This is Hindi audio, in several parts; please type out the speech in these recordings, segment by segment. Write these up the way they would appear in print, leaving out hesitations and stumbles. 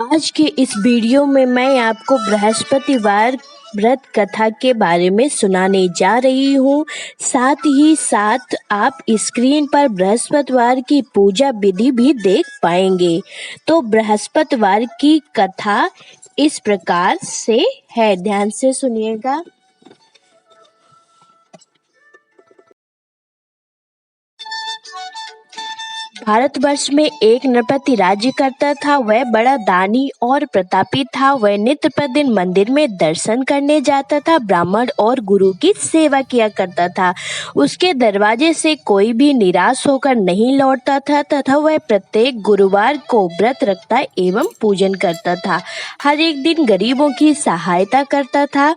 आज के इस वीडियो में मैं आपको बृहस्पतिवार व्रत कथा के बारे में सुनाने जा रही हूँ। साथ ही साथ आप स्क्रीन पर बृहस्पतिवार की पूजा विधि भी देख पाएंगे। तो बृहस्पतिवार की कथा इस प्रकार से है, ध्यान से सुनिएगा। भारतवर्ष में एक नृपति राज्य करता था। वह बड़ा दानी और प्रतापी था। वह नित्य प्रतिदिन मंदिर में दर्शन करने जाता था, ब्राह्मण और गुरु की सेवा किया करता था। उसके दरवाजे से कोई भी निराश होकर नहीं लौटता था तथा वह प्रत्येक गुरुवार को व्रत रखता एवं पूजन करता था। हर एक दिन गरीबों की सहायता करता था।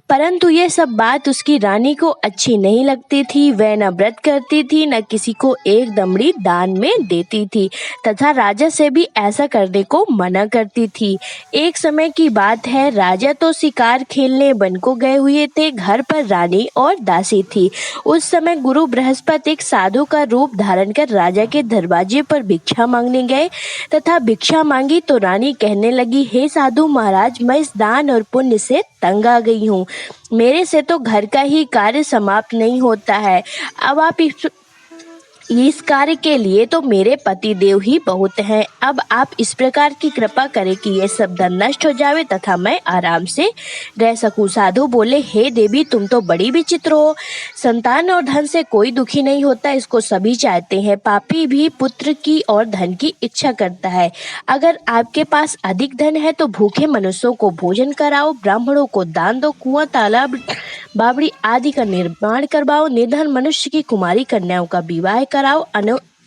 परंतु यह सब बात उसकी रानी को अच्छी नहीं लगती थी। वह न व्रत करती थी, न किसी को एक दमड़ी दान में देती थी तथा राजा से भी ऐसा करने को मना करती थी। एक समय की बात है, राजा तो शिकार खेलने वन को गए हुए थे। घर पर रानी और दासी थी। उस समय गुरु बृहस्पति एक साधु का रूप धारण कर राजा के दरवाजे पर भिक्षा मांगने गए तथा भिक्षा मांगी तो रानी कहने लगी, हे साधु महाराज, मैं इस दान और पुण्य से तंग आ गई हूँ। मेरे से तो घर का ही कार्य समाप्त नहीं होता है। अब आप इस कार्य के लिए तो मेरे पति देव ही बहुत हैं। अब आप इस प्रकार की कृपा करें कि यह सब धन नष्ट हो जावे तथा मैं आराम से रह सकूं। साधु बोले, हे देवी, तुम तो बड़ी विचित्र हो। संतान और धन से कोई दुखी नहीं होता, इसको सभी चाहते हैं। पापी भी पुत्र की और धन की इच्छा करता है। अगर आपके पास अधिक धन है तो भूखे मनुष्यों को भोजन कराओ, ब्राह्मणों को दान दो, कुआं तालाब बावड़ी आदि का निर्माण करवाओ, निर्धन मनुष्य की कुमारी कन्याओं का विवाह कराओ,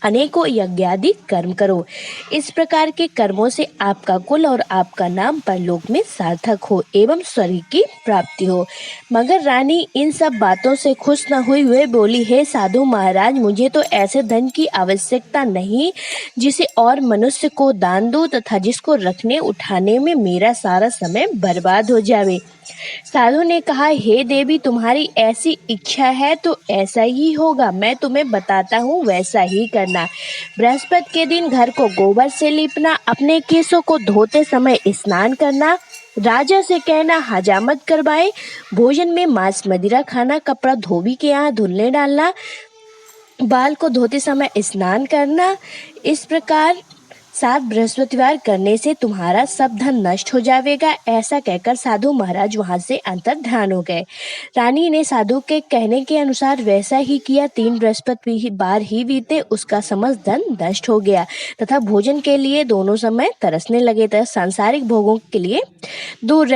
अनेकों यज्ञ आदि कर्म करो। इस प्रकार के कर्मों से आपका कुल और आपका नाम परलोक में सार्थक हो एवं स्वर्ग की प्राप्ति हो। मगर रानी इन सब बातों से खुश न हुई। वे बोली, हे साधु महाराज, मुझे तो ऐसे धन की आवश्यकता नहीं जिसे और मनुष्य को दान दूं तथा जिसको रखने उठाने में मेरा सारा समय बर्बाद हो जावे। साधु ने कहा, हे देवी, तुम्हारी ऐसी इच्छा है तो ऐसा ही होगा। मैं तुम्हें बताता हूँ, वैसा ही करना। बृहस्पति के दिन घर को गोबर से लीपना, अपने केसों को धोते समय स्नान करना, राजा से कहना हजामत करवाए, भोजन में मांस मदिरा खाना, कपड़ा धोबी के यहाँ धुलने डालना, बाल को धोते समय स्नान करना। इस प्रकार 7 बृहस्पतिवार करने से तुम्हारा सब धन नष्ट हो जाएगा। ऐसा कहकर साधु महाराज वहां से अंतर्ध्यान हो गए। रानी ने साधु के कहने के अनुसार वैसा ही किया। 3 बृहस्पतिवार ही बीते, उसका समस्त धन नष्ट हो गया तथा भोजन के लिए दोनों समय तरसने लगे तथा सांसारिक भोगों के लिए दूर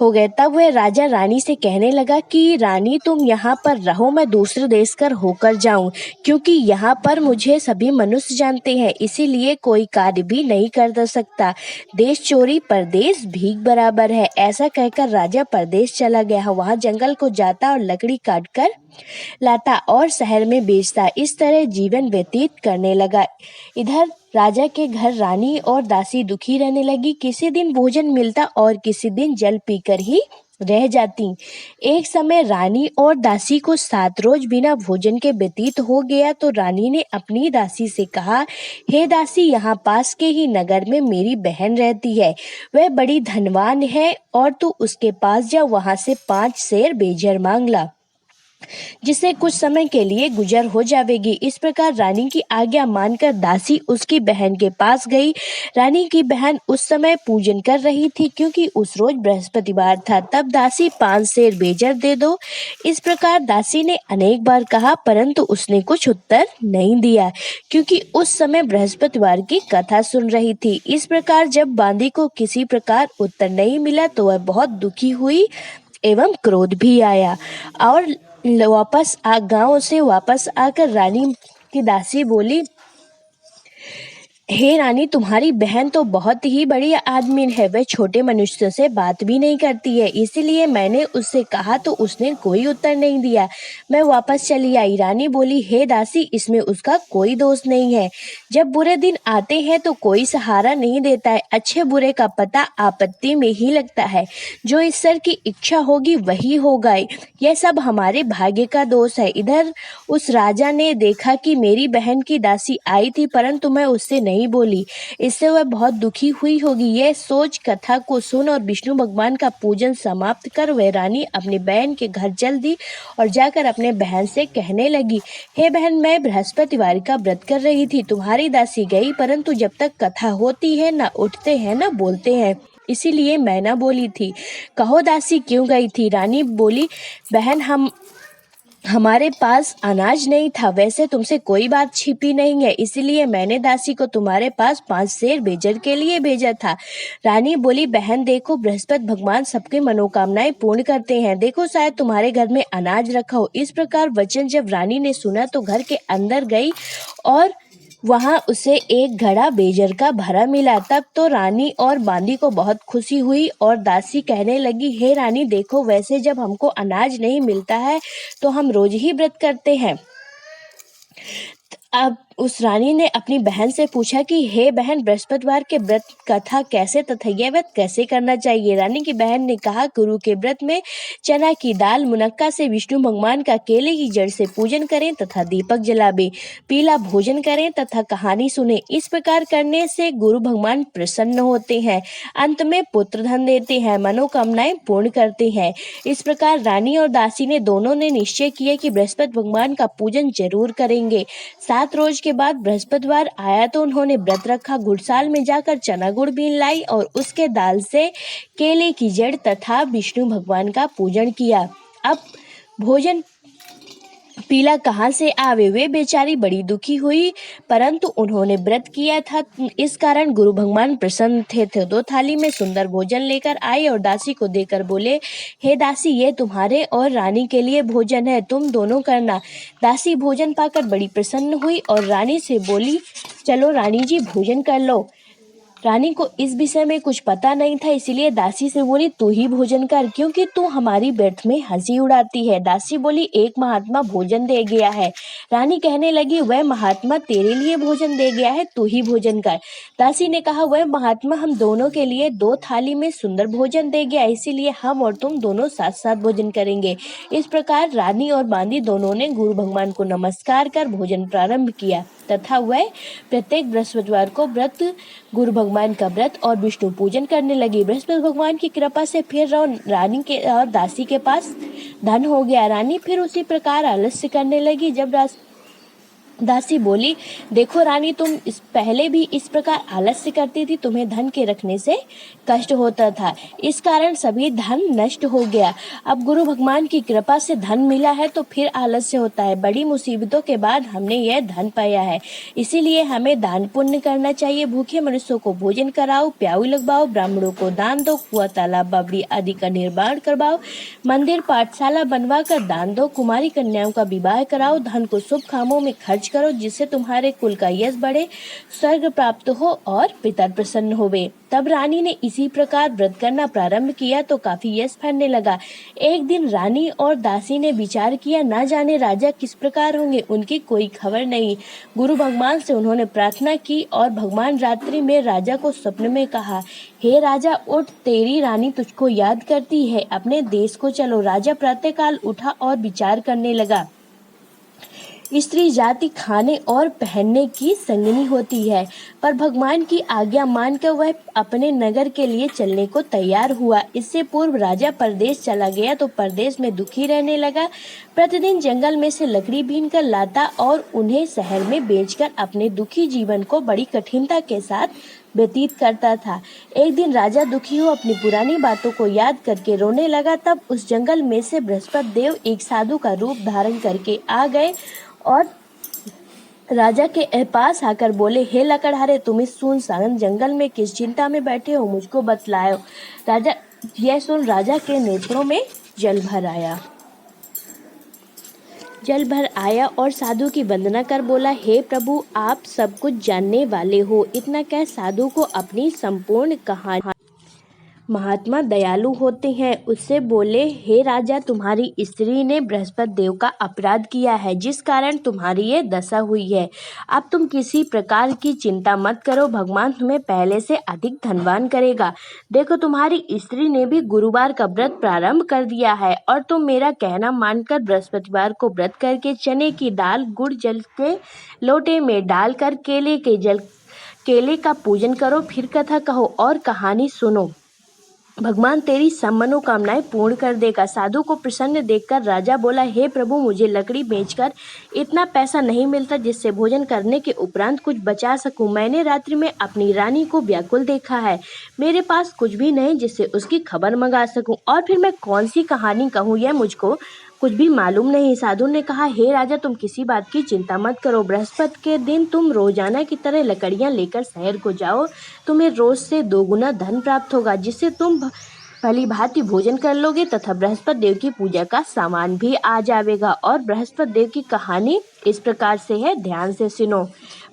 हो गए। तब वह राजा रानी से कहने लगा कि रानी, तुम यहाँ पर रहो, मैं दूसरे देश कर होकर जाऊं, क्योंकि यहाँ पर मुझे सभी मनुष्य जानते हैं, इसीलिए कोई कार्य भी नहीं कर सकता। देश चोरी परदेश भीख बराबर है। ऐसा कहकर राजा परदेश चला गया। वहाँ जंगल को जाता और लकड़ी काट कर लाता और शहर में बेचता। इस तरह जीवन व्यतीत करने लगा। इधर राजा के घर रानी और दासी दुखी रहने लगी। किसी दिन भोजन मिलता और किसी दिन जल पीकर ही रह जाती। एक समय रानी और दासी को 7 रोज बिना भोजन के व्यतीत हो गया तो रानी ने अपनी दासी से कहा, हे दासी, यहाँ पास के ही नगर में मेरी बहन रहती है। वह बड़ी धनवान है और तू उसके पास जा, वहां से 5 सेर बेजर मांग ला, जिससे कुछ समय के लिए गुजर हो जाएगी। इस प्रकार रानी की आज्ञा मानकर दासी उसकी बहन के पास गई। रानी की बहन उस समय पूजन कर रही थी क्योंकि उस रोज बृहस्पतिवार था। तब दासी 5 सेर बेजर दे दो। इस प्रकार दासी ने अनेक बार कहा, परंतु उसने कुछ उत्तर नहीं दिया क्योंकि उस समय बृहस्पतिवार की कथा सुन रही थी। इस प्रकार जब बांदी को किसी प्रकार उत्तर नहीं मिला तो वह बहुत दुखी हुई एवं क्रोध भी आया और गांव से वापस आकर रानी की दासी बोली, हे रानी, तुम्हारी बहन तो बहुत ही बड़ी आदमी है। वह छोटे मनुष्य से बात भी नहीं करती है, इसीलिए मैंने उससे कहा तो उसने कोई उत्तर नहीं दिया। मैं वापस चली आई। रानी बोली, हे दासी, इसमें उसका कोई दोष नहीं है। जब बुरे दिन आते हैं तो कोई सहारा नहीं देता है। अच्छे बुरे का पता आपत्ति में ही लगता है। जो ईश्वर की इच्छा होगी वही होगा। यह सब हमारे भाग्य का दोष है। इधर उस राजा ने देखा कि मेरी बहन की दासी आई थी, परंतु मैं उससे नहीं नहीं बोली। इससे वह बहुत दुखी हुई होगी। यह सोच कथा को सुन और विष्णु भगवान का पूजन समाप्त कर वह रानी अपनी बहन के घर चल दी और जाकर अपने बहन से कहने लगी, हे बहन, मैं बृहस्पतिवार का व्रत कर रही थी। तुम्हारी दासी गई, परंतु जब तक कथा होती है न उठते हैं न बोलते हैं, इसीलिए मैं न बोली थी। कहो दासी क्यों गई थी? रानी बोली, बहन, हमारे पास अनाज नहीं था। वैसे तुमसे कोई बात छिपी नहीं है, इसलिए मैंने दासी को तुम्हारे पास 5 सेर बेचने के लिए भेजा था। रानी बोली, बहन देखो, बृहस्पति भगवान सबकी मनोकामनाएं पूर्ण करते हैं। देखो, शायद तुम्हारे घर में अनाज रखा हो। इस प्रकार वचन जब रानी ने सुना तो घर के अंदर गई और वहां उसे एक घड़ा बेजर का भरा मिला। तब तो रानी और बांदी को बहुत खुशी हुई और दासी कहने लगी, हे रानी देखो, वैसे जब हमको अनाज नहीं मिलता है तो हम रोज ही व्रत करते हैं। अब उस रानी ने अपनी बहन से पूछा कि हे बहन, बृहस्पतिवार के व्रत कथा कैसे तथा यह व्रत कैसे करना चाहिए? रानी की बहन ने कहा, गुरु के व्रत में चना की दाल मुनक्का से विष्णु भगवान का केले की जड़ से पूजन करें तथा दीपक जलावे, पीला भोजन करें तथा कहानी सुने। इस प्रकार करने से गुरु भगवान प्रसन्न होते हैं, अंत में पुत्र धन देते हैं, मनोकामनाएं पूर्ण करते हैं। इस प्रकार रानी और दासी ने दोनों ने निश्चय किया कि बृहस्पति भगवान का पूजन जरूर करेंगे। 7 रोज के बाद बृहस्पतिवार आया तो उन्होंने व्रत रखा। गुड़साल में जाकर चना गुड़ बीन लाई और उसके दाल से केले की जड़ तथा विष्णु भगवान का पूजन किया। अब भोजन पीला कहाँ से आवे? वे बेचारी बड़ी दुखी हुई, परंतु उन्होंने व्रत किया था, इस कारण गुरु भगवान प्रसन्न थे। 2 थाली में सुंदर भोजन लेकर आए और दासी को देकर बोले, हे दासी, ये तुम्हारे और रानी के लिए भोजन है, तुम दोनों करना। दासी भोजन पाकर बड़ी प्रसन्न हुई और रानी से बोली, चलो रानी जी, भोजन कर लो। रानी को इस विषय में कुछ पता नहीं था, इसीलिए दासी से बोली, तू ही भोजन कर, क्योंकि तू हमारी व्यर्थ में हंसी उड़ाती है। दासी बोली, एक महात्मा भोजन दे गया है। रानी कहने लगी, वह महात्मा तेरे लिए भोजन दे गया है, तू ही भोजन कर। दासी ने कहा, वह महात्मा हम दोनों के लिए 2 थाली में सुंदर भोजन दे गया, इसीलिए हम और तुम दोनों साथ साथ भोजन करेंगे। इस प्रकार रानी और बांदी दोनों ने गुरु भगवान को नमस्कार कर भोजन प्रारंभ किया तथा वह प्रत्येक बृहस्पतिवार को गुरु भगवान का व्रत और विष्णु पूजन करने लगी। बृहस्पति भगवान की कृपा से फिर रानी के और दासी के पास धन हो गया। रानी फिर उसी प्रकार आलस्य करने लगी। जब दासी बोली, देखो रानी, तुम पहले भी इस प्रकार आलस्य करती थी, तुम्हें धन के रखने से कष्ट होता था, इस कारण सभी धन नष्ट हो गया। अब गुरु भगवान की कृपा से धन मिला है तो फिर आलस्य होता है। बड़ी मुसीबतों के बाद हमने यह धन पाया है, इसीलिए हमें दान पुण्य करना चाहिए। भूखे मनुष्यों को भोजन कराओ, प्याऊ लगवाओ, ब्राह्मणों को दान दो, कुआं तालाब बावड़ी आदि का निर्माण करवाओ, मंदिर पाठशाला बनवा कर दान दो, कुमारी कन्याओं का विवाह कराओ, धन को शुभ कामों में खर्च करो, जिससे तुम्हारे कुल का यश बढ़े, स्वर्ग प्राप्त हो और पिता प्रसन्न होवे। तब रानी ने इसी प्रकार व्रत करना प्रारंभ किया तो काफी यश फलने लगा। एक दिन रानी और दासी ने विचार किया, न जाने राजा किस प्रकार होंगे, उनकी कोई खबर नहीं। गुरु भगवान से उन्होंने प्रार्थना की और भगवान रात्रि में राजा को स्वप्न में कहा, हे राजा, उठ, तेरी रानी तुझको याद करती है, अपने देश को चलो। राजा प्रातःकाल उठा और विचार करने लगा। स्त्री जाति खाने और पहनने की संगनी होती है, पर भगवान की आज्ञा मानकर वह अपने नगर के लिए चलने को तैयार हुआ। इससे पूर्व राजा परदेश चला गया तो परदेश में दुखी रहने लगा। प्रतिदिन जंगल में से लकड़ी बीन कर लाता और उन्हें शहर में बेचकर अपने दुखी जीवन को बड़ी कठिनता के साथ व्यतीत करता था। एक दिन राजा दुखी हो अपनी पुरानी बातों को याद करके रोने लगा। तब उस जंगल में से बृहस्पति देव एक साधु का रूप धारण करके आ गए और राजा के पास आकर बोले, हे लकड़हारे, तुम इस सुनसान जंगल में किस चिंता में बैठे हो, मुझको बतलाओ। राजा यह सुन राजा के नेत्रों में जल भर आया और साधु की वंदना कर बोला, हे प्रभु, आप सब कुछ जानने वाले हो। इतना कह साधु को अपनी संपूर्ण कहानी महात्मा दयालु होते हैं, उससे बोले, हे राजा, तुम्हारी स्त्री ने बृहस्पति देव का अपराध किया है, जिस कारण तुम्हारी ये दशा हुई है। अब तुम किसी प्रकार की चिंता मत करो, भगवान तुम्हें पहले से अधिक धनवान करेगा। देखो, तुम्हारी स्त्री ने भी गुरुवार का व्रत प्रारंभ कर दिया है और तुम मेरा कहना मानकर बृहस्पतिवार को व्रत करके चने की दाल गुड़ जल के लोटे में डालकर केले का पूजन करो, फिर कथा कहो और कहानी सुनो। भगवान तेरी सब मनोकामनाएं पूर्ण कर देगा। साधु को प्रसन्न देखकर राजा बोला, हे प्रभु, मुझे लकड़ी बेचकर इतना पैसा नहीं मिलता जिससे भोजन करने के उपरांत कुछ बचा सकूं। मैंने रात्रि में अपनी रानी को व्याकुल देखा है। मेरे पास कुछ भी नहीं जिससे उसकी खबर मंगा सकूं, और फिर मैं कौन सी कहानी कहूँ, यह मुझको कुछ भी मालूम नहीं। साधु ने कहा, हे राजा, तुम किसी बात की चिंता मत करो। बृहस्पति के दिन तुम रोजाना की तरह लकड़ियां लेकर शहर को जाओ। तुम्हें रोज से 2 गुना धन प्राप्त होगा, जिससे तुम भली भांति भोजन कर लोगे तथा बृहस्पति देव की पूजा का सामान भी आ जाएगा। और बृहस्पति देव की कहानी इस प्रकार से है, ध्यान से सुनो।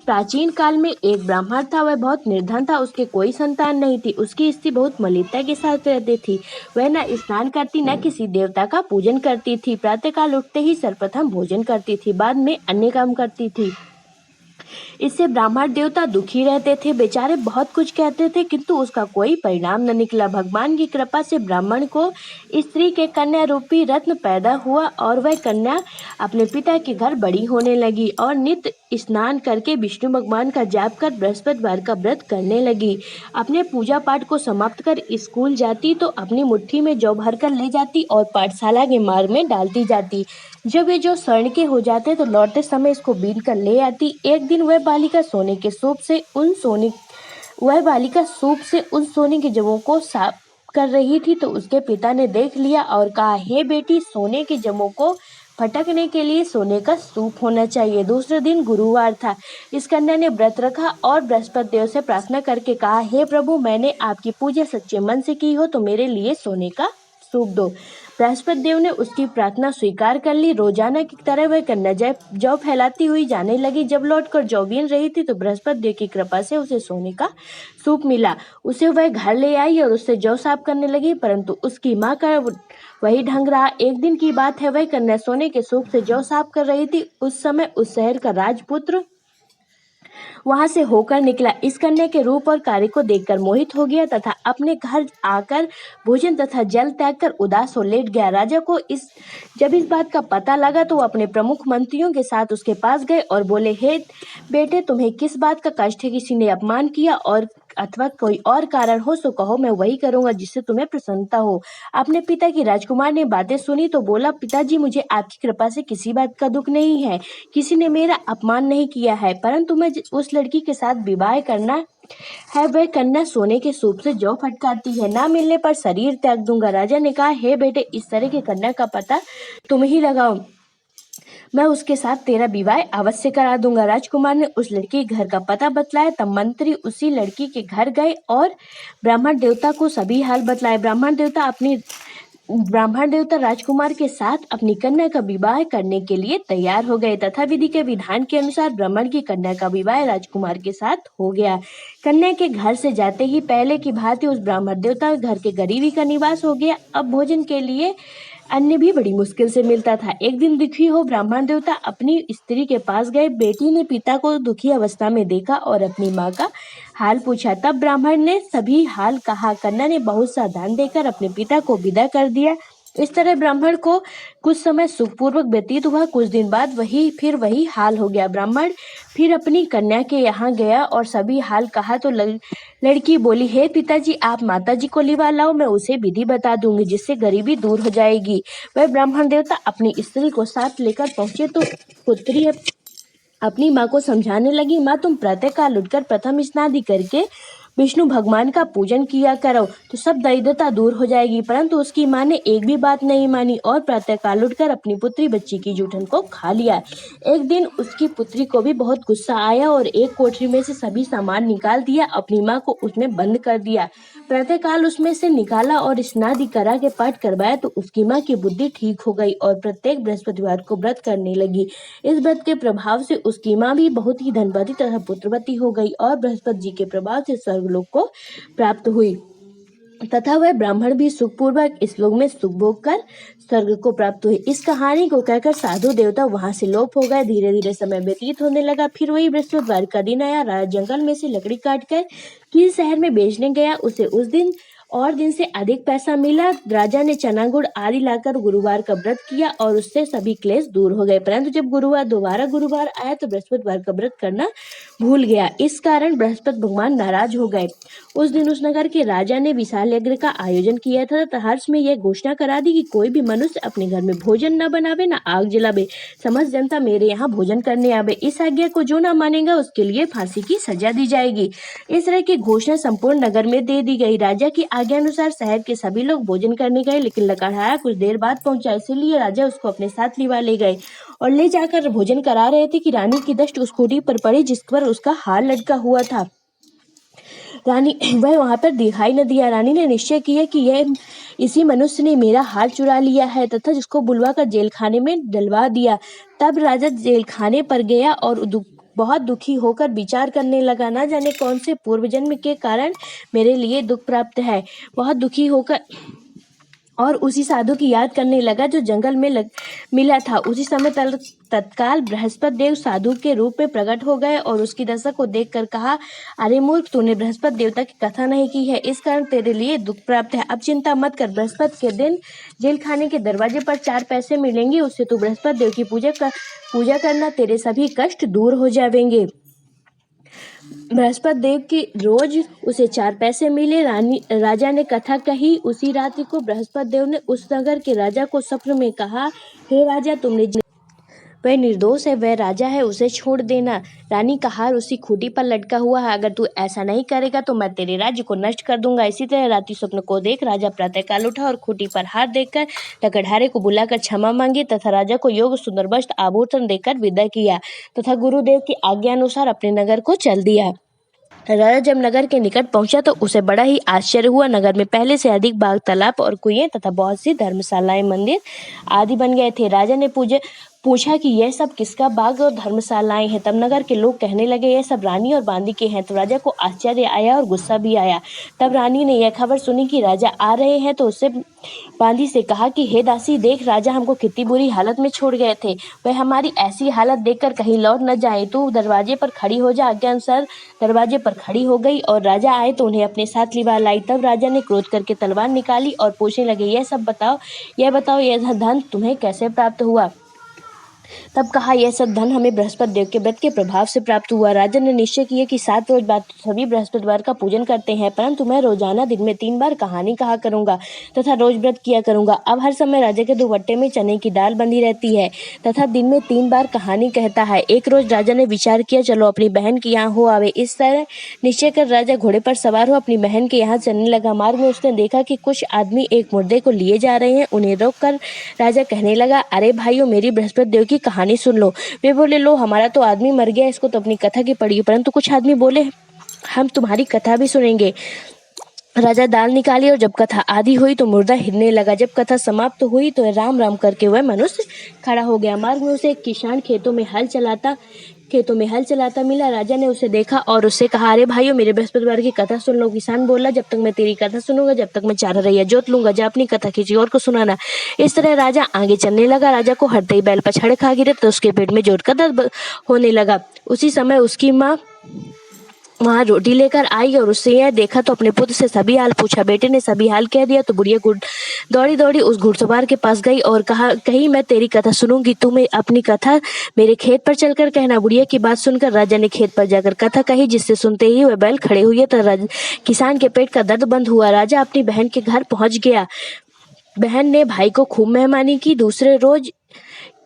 प्राचीन काल में एक ब्राह्मण था। वह बहुत निर्धन था। उसके कोई संतान नहीं थी। उसकी स्त्री बहुत मलिनता के साथ रहती थी। वह न स्नान करती, न किसी देवता का पूजन करती थी। प्रातःकाल उठते ही सर्वप्रथम भोजन करती थी, बाद में अन्य काम करती थी। इससे ब्राह्मण देवता दुखी रहते थे। बेचारे बहुत कुछ कहते थे, किंतु उसका कोई परिणाम न निकला। भगवान की कृपा से ब्राह्मण को स्त्री के कन्या रूपी रत्न पैदा हुआ, और वह कन्या अपने पिता के घर बड़ी होने लगी और नित्य स्नान करके विष्णु भगवान का जाप कर बृहस्पतिवार का व्रत करने लगी। अपने पूजा पाठ को समाप्त कर स्कूल जाती तो अपनी मुट्ठी में जौ भर कर ले जाती और पाठशाला के मार्ग में डालती जाती। जब वे जो स्वर्ण के हो जाते तो लौटते समय इसको बीन कर ले आती। एक दिन वह बालिका सूप से उन सोने के जवों को साफ कर रही थी तो उसके पिता ने देख लिया और कहा, हे बेटी, सोने के जवों को फटकने के लिए सोने का सूप होना चाहिए। दूसरे दिन गुरुवार था। इस कन्या ने व्रत रखा और बृहस्पति देव से प्रार्थना करके कहा, हे प्रभु, मैंने आपकी पूजा सच्चे मन से की हो तो मेरे लिए सोने का सूप दो। बृहस्पति देव ने उसकी प्रार्थना स्वीकार कर ली। रोजाना की तरह वह कन्या जौ फैलाती हुई जाने लगी। जब लौटकर जौ बीन रही थी तो बृहस्पति देव की कृपा से उसे सोने का सूप मिला। उसे वह घर ले आई और उससे जौ साफ करने लगी, परंतु उसकी माँ का वही ढंग रहा। एक दिन की बात है, वह कन्या सोने के सूप से जौ साफ कर रही थी। उस समय उस शहर का राजपुत्र वहां से होकर निकला। इस कन्या के रूप और कार्य को देखकर मोहित हो गया तथा अपने घर आकर भोजन तथा जल त्याग कर उदास हो लेट गया। राजा को जब इस बात का पता लगा तो वो अपने प्रमुख मंत्रियों के साथ उसके पास गए और बोले, हे बेटे, तुम्हें किस बात का कष्ट है? किसी ने अपमान किया और अथवा कोई और कारण हो सो कहो, मैं वही करूंगा जिससे तुम्हें प्रसन्नता हो। अपने पिता की राजकुमार ने बातें सुनी तो बोला, पिताजी, मुझे आपकी कृपा से किसी बात का दुख नहीं है। किसी ने मेरा अपमान नहीं किया है, परंतु मैं उस लड़की के साथ विवाह करना है। वह कन्या सोने के सूप से जौ फटकारती है। ना मिलने पर शरीर त्याग दूंगा। राजा ने कहा, हे बेटे, इस तरह के कन्या का पता तुम ही लगाओ, मैं उसके साथ तेरा विवाह अवश्य करा दूंगा। राजकुमार ने उस लड़की के घर का पता बतलाया। तब मंत्री उसी लड़की के घर गए और ब्राह्मण देवता को सभी हाल बतलाए। ब्राह्मण देवता राजकुमार के साथ अपनी कन्या का विवाह करने के लिए तैयार हो गए तथा विधि के विधान के अनुसार ब्राह्मण की कन्या का विवाह राजकुमार के साथ हो गया। कन्या के घर से जाते ही पहले की भांति उस ब्राह्मण देवता घर के गरीबी का निवास हो गया। अब भोजन के लिए अन्न भी बड़ी मुश्किल से मिलता था। एक दिन दुखी हो ब्राह्मण देवता अपनी स्त्री के पास गए। बेटी ने पिता को दुखी अवस्था में देखा और अपनी माँ का हाल पूछा। तब ब्राह्मण ने सभी हाल कहा। कन्या ने बहुत सा दान देकर अपने पिता को विदा कर दिया। इस तरह ब्राह्मण को कुछ समय सुखपूर्वक व्यतीत हुआ। कुछ दिन बाद वही हाल हो गया। ब्राह्मण फिर अपनी कन्या के यहाँ गया और सभी हाल कहा तो लड़की बोली, हे पिताजी, आप माताजी को लिवा लाओ, मैं उसे विधि बता दूंगी जिससे गरीबी दूर हो जाएगी। वह ब्राह्मण देवता अपनी स्त्री को साथ लेकर पहुंचे तो पुत्री अपनी माँ को समझाने लगी, माँ, तुम प्रातःकाल उठकर प्रथम स्नान करके विष्णु भगवान का पूजन किया करो तो सब दरिद्रता दूर हो जाएगी। परंतु उसकी माँ ने एक भी बात नहीं मानी और प्रातःकाल उठकर अपनी पुत्री बच्ची की जूठन को खा लिया। एक दिन उसकी पुत्री को भी बहुत गुस्सा आया और एक कोठरी में से सभी सामान निकाल दिया, अपनी माँ को उसमें बंद कर दिया। प्रातःकाल उसमें से निकाला और स्नादि करा के पाठ करवाया तो उसकी माँ की बुद्धि ठीक हो गई और प्रत्येक बृहस्पतिवार को व्रत करने लगी। इस व्रत के प्रभाव से उसकी माँ भी बहुत ही धनवती तथा पुत्रवती हो गई और बृहस्पति जी के प्रभाव से स्वर्गलोक को प्राप्त हुई तथा वह ब्राह्मण भी सुखपूर्वक इस लोक में सुख भोग कर स्वर्ग को प्राप्त हुए। इस कहानी को कहकर साधु देवता वहां से लोप हो गए। धीरे धीरे समय व्यतीत होने लगा। फिर वही बृहस्पतिवार का दिन आया। राजा जंगल में से लकड़ी काटकर किसी शहर में बेचने गया। उसे उस दिन से अधिक पैसा मिला। राजा ने चना गुड़ आदि लाकर गुरुवार का व्रत किया और उससे सभी क्लेश दूर हो गए। परंतु जब दोबारा गुरुवार आया तो बृहस्पतिवार का व्रत करना भूल गया। इस कारण बृहस्पति भगवान नाराज हो गए। उस दिन उस नगर के राजा ने विशाल यज्ञ का आयोजन किया था तथा हर्ष में यह घोषणा करा दी कि कोई भी मनुष्य अपने घर में भोजन न बनावे न आग जलावे, समस्त जनता मेरे यहाँ भोजन करने आवे। इस आज्ञा को जो न मानेगा उसके लिए फांसी की सजा दी जाएगी। इस तरह की घोषणा संपूर्ण नगर में दे दी गई। राजा की आज्ञा अनुसार शहर के सभी लोग भोजन करने गए, लेकिन लकड़हारा कुछ देर बाद पहुंचा, इसीलिए राजा उसको अपने साथ लिवा ले गए और ले जाकर भोजन करा रहे थे कि रानी की दृष्टि उस खूंटी पर पड़ी जिस पर उसका हार लटका हुआ था। रानी वह वहां पर दिखाई न दिया। रानी ने निश्चय किया कि यह इसी मनुष्य ने मेरा हार चुरा लिया है तथा जिसको बुलवाकर जेल खाने में डलवा दिया। तब राजा जेल खाने पर गया और बहुत दुखी होकर विचार करने लगा, न जाने कौन से पूर्व जन्म के कारण मेरे लिए दुख प्राप्त है। बहुत दुखी होकर और उसी साधु की याद करने लगा जो जंगल में मिला था। उसी समय तत्काल बृहस्पति देव साधु के रूप में प्रकट हो गए और उसकी दशा को देखकर कहा, अरे मूर्ख, तूने बृहस्पति देवता की कथा नहीं की है, इस कारण तेरे लिए दुख प्राप्त है। अब चिंता मत कर, बृहस्पति के दिन जेल खाने के दरवाजे पर 4 पैसे मिलेंगे, उससे तू बृहस्पति देव की पूजा करना, तेरे सभी कष्ट दूर हो जाएंगे। बृहस्पति देव की रोज उसे 4 पैसे मिले। राजा ने कथा कही। उसी रात्रि को बृहस्पति देव ने उस नगर के राजा को स्वप्न में कहा, हे राजा, तुमने वह निर्दोष है, वह राजा है, उसे छोड़ देना। रानी का हार उसी खूंटी पर लटका हुआ है, अगर तू ऐसा नहीं करेगा तो मैं तेरे राज्य को नष्ट कर दूंगा। इसी तरह रात्रि स्वप्न को देख राजा प्रातःकाल उठा और खूंटी पर हार देखकर लकड़हारे को बुलाकर क्षमा मांगी तथा राजा को योग सुंदर वस्त्र आभूषण देकर विदा किया तथा गुरुदेव की आज्ञा अनुसार अपने नगर को चल दिया। राजा जब नगर के निकट पहुंचा तो उसे बड़ा ही आश्चर्य हुआ। नगर में पहले से अधिक बाग, तालाब और कुएं तथा बहुत सी धर्मशालाएं, मंदिर आदि बन गए थे। राजा ने पूछा कि यह सब किसका बाग और धर्मशालाएं हैं। तब नगर के लोग कहने लगे, यह सब रानी और बांदी के हैं। तो राजा को आश्चर्य आया और गुस्सा भी आया। तब रानी ने यह खबर सुनी कि राजा आ रहे हैं तो उससे बांदी से कहा कि हे दासी, देख, राजा हमको कितनी बुरी हालत में छोड़ गए थे, वह हमारी ऐसी हालत देखकर कहीं लौट न जाए। तू दरवाजे पर खड़ी हो जा। आज्ञा अनुसार दरवाजे पर खड़ी हो गई और राजा आए तो उन्हें अपने साथ लिवा लाई। तब राजा ने क्रोध करके तलवार निकाली और पूछने लगे, यह बताओ यह धन तुम्हें कैसे प्राप्त हुआ। तब कहा, यह सब धन हमें बृहस्पति देव के व्रत के प्रभाव से प्राप्त हुआ। राजा ने निश्चय किया कि 7 रोज बाद सभी बृहस्पतिवार का पूजन करते हैं, परंतु मैं रोजाना दिन में 3 बार कहानी कहा करूंगा तथा रोज व्रत किया करूंगा। अब हर समय राजा के दुपट्टे में चने की दाल बंधी रहती है तथा दिन में 3 बार कहानी कहता है। एक रोज राजा ने विचार किया, चलो अपनी बहन के यहाँ हो आवे। इस तरह निश्चय कर राजा घोड़े पर सवार हो अपनी बहन के यहाँ चलने लगा। मार्ग में उसने देखा कि कुछ आदमी एक मुर्दे को लिए जा रहे हैं। उन्हें रोक कर राजा कहने लगा, अरे भाइयों, मेरी बृहस्पति देव की कहानी सुन लो। वे बोले, लो, हमारा तो आदमी मर गया, इसको तो अपनी कथा की पड़ी। परंतु कुछ आदमी बोले, हम तुम्हारी कथा भी सुनेंगे। राजा दाल निकाली और जब कथा आधी हुई तो मुर्दा हिलने लगा। जब कथा समाप्त हुई तो राम राम करके वह मनुष्य खड़ा हो गया। मार्ग में उसे एक किसान खेतों में हल चलाता मिला। राजा ने उसे देखा और उससे कहा, अरे भाइयों, मेरे बृहस्पतिवार की कथा सुन लो। किसान बोला, जब तक मैं तेरी कथा सुनूंगा, जब तक मैं 4 रैया जोत लूंगा, जा अपनी कथा किसी और को सुनाना। इस तरह राजा आगे चलने लगा। राजा को हरते ही बैल पछाड़ खा गिरे तो उसके पेट में जोर का दर्द होने लगा। उसी समय उसकी माँ वहां रोटी लेकर आई और उससे यह देखा तो अपने पुत्र से सभी हाल पूछा। बेटे ने सभी हाल कह दिया तो बुढ़िया दौड़ी उस घुड़सवार के पास गई और कही, मैं तेरी कथा सुनूंगी, तुम अपनी कथा मेरे खेत पर चलकर कहना। बुढ़िया की बात सुनकर राजा ने खेत पर जाकर कथा कही, जिससे सुनते ही वह बैल खड़े हुए तो किसान के पेट का दर्द बंद हुआ। राजा अपनी बहन के घर पहुंच गया। बहन ने भाई को खूब मेहमानी की। दूसरे रोज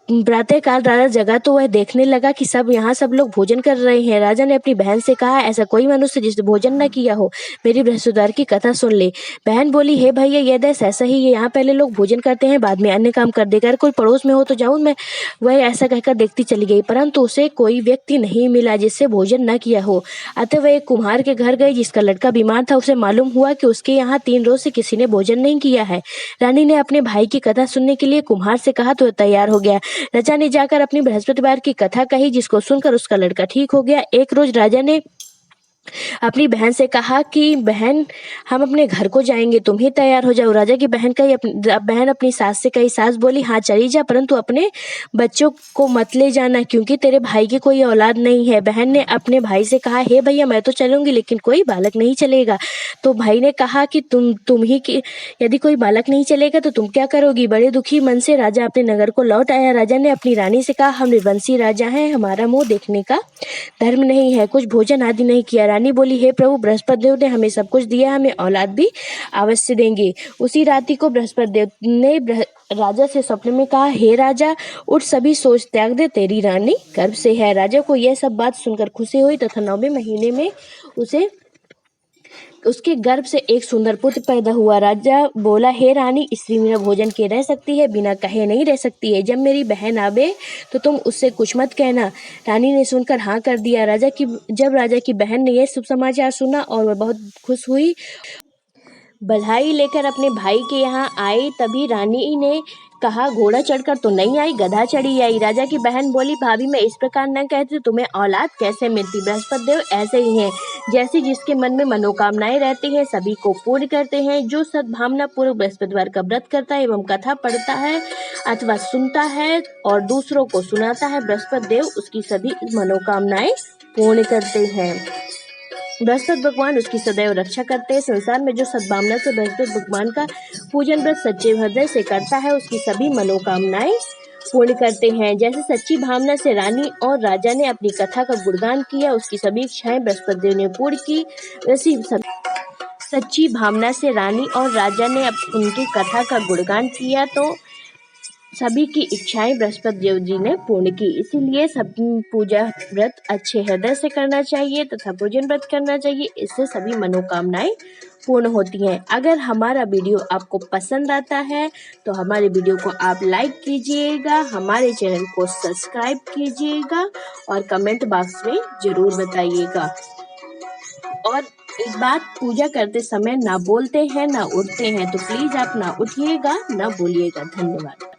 प्रातःकाल राजा जगा तो वह देखने लगा कि यहाँ सब लोग भोजन कर रहे हैं। राजा ने अपनी बहन से कहा, ऐसा कोई मनुष्य जिसने भोजन न किया हो, मेरी बृहस्पतिवार की कथा सुन ले। बहन बोली, हे भैया, यह देश ऐसा ही है, यहाँ पहले लोग भोजन करते हैं, बाद में अन्य काम कर देकर कोई पड़ोस में हो तो जाऊं मैं। वह ऐसा कहकर देखती चली गई, परंतु उसे कोई व्यक्ति नहीं मिला जिससे भोजन न किया हो। अतः वह एक कुम्हार के घर गई जिसका लड़का बीमार था। उसे मालूम हुआ कि उसके यहाँ 3 रोज से किसी ने भोजन नहीं किया है। रानी ने अपने भाई की कथा सुनने के लिए कुम्हार से कहा तो वह तैयार हो गया। राजा ने जाकर अपनी बृहस्पतिवार की कथा कही, जिसको सुनकर उसका लड़का ठीक हो गया। एक रोज राजा ने अपनी बहन से कहा कि बहन हम अपने घर को जाएंगे, तुम ही तैयार हो जाओ। राजा की बहन अपनी सास से कही। सास बोली हाँ चली जा, परंतु अपने बच्चों को मत ले जाना क्योंकि तेरे भाई की कोई औलाद नहीं है। बहन ने अपने भाई से कहा हे भैया मैं तो चलूंगी लेकिन कोई बालक नहीं चलेगा। तो भाई ने कहा कि तुम ही की यदि कोई बालक नहीं चलेगा तो तुम क्या करोगी। बड़े दुखी मन से राजा अपने नगर को लौट आया। राजा ने अपनी रानी से कहा हम निर्वंशी राजा हैं, हमारा मुंह देखने का धर्म नहीं है, कुछ भोजन आदि नहीं किया। रानी बोली हे प्रभु, बृहस्पति देव ने हमें सब कुछ दिया, हमें औलाद भी अवश्य देंगे। उसी रात्रि को बृहस्पति देव ने राजा से स्वप्न में कहा हे राजा उठ, सभी सोच त्याग दे, तेरी रानी गर्भ से है। राजा को यह सब बात सुनकर खुशी हुई तथा 9वें महीने में उसके गर्भ से एक सुंदर पुत्र पैदा हुआ। राजा बोला हे रानी, स्त्री बिना भोजन के रह सकती है, बिना कहे नहीं रह सकती है। जब मेरी बहन आवे तो तुम उससे कुछ मत कहना। रानी ने सुनकर हाँ कर दिया। जब राजा की बहन ने यह शुभ समाचार सुना और वह बहुत खुश हुई, बधाई लेकर अपने भाई के यहाँ आई। तभी रानी ने कहा घोड़ा चढ़कर तो नहीं आई, गधा चढ़ी आई। राजा की बहन बोली भाभी मैं इस प्रकार न कहती, तुम्हें औलाद कैसे मिलती। बृहस्पति देव ऐसे ही हैं, जैसे जिसके मन में मनोकामनाएं रहती हैं सभी को पूर्ण करते हैं। जो सद्भावना पूर्वक बृहस्पतिवार का व्रत करता है एवं कथा पढ़ता है अथवा सुनता है और दूसरों को सुनाता है, बृहस्पति देव उसकी सभी मनोकामनाएं पूर्ण करते हैं। बृहस्पति भगवान उसकी सदैव रक्षा करते हैं। संसार में जो सद्भावना से बृहस्पति भगवान का पूजन व्रत सच्चे हृदय से करता है उसकी सभी मनोकामनाएं पूर्ण करते हैं। जैसे सच्ची भावना से रानी और राजा ने अपनी कथा का गुणगान किया, उसकी सभी इच्छाएं बृहस्पति देव ने पूर्ण की। वैसी सच्ची भावना से रानी और राजा ने उनकी कथा का गुणगान किया तो सभी की इच्छाएं बृहस्पति देव जी ने पूर्ण की। इसीलिए सब पूजा व्रत अच्छे हृदय से करना चाहिए तथा पूजन व्रत करना चाहिए, इससे सभी मनोकामनाएं पूर्ण होती हैं। अगर हमारा वीडियो आपको पसंद आता है तो हमारे वीडियो को आप लाइक कीजिएगा, हमारे चैनल को सब्सक्राइब कीजिएगा और कमेंट बॉक्स में जरूर बताइएगा। और एक बात, पूजा करते समय ना बोलते हैं ना उठते हैं, तो प्लीज आप ना उठिएगा ना बोलिएगा। धन्यवाद।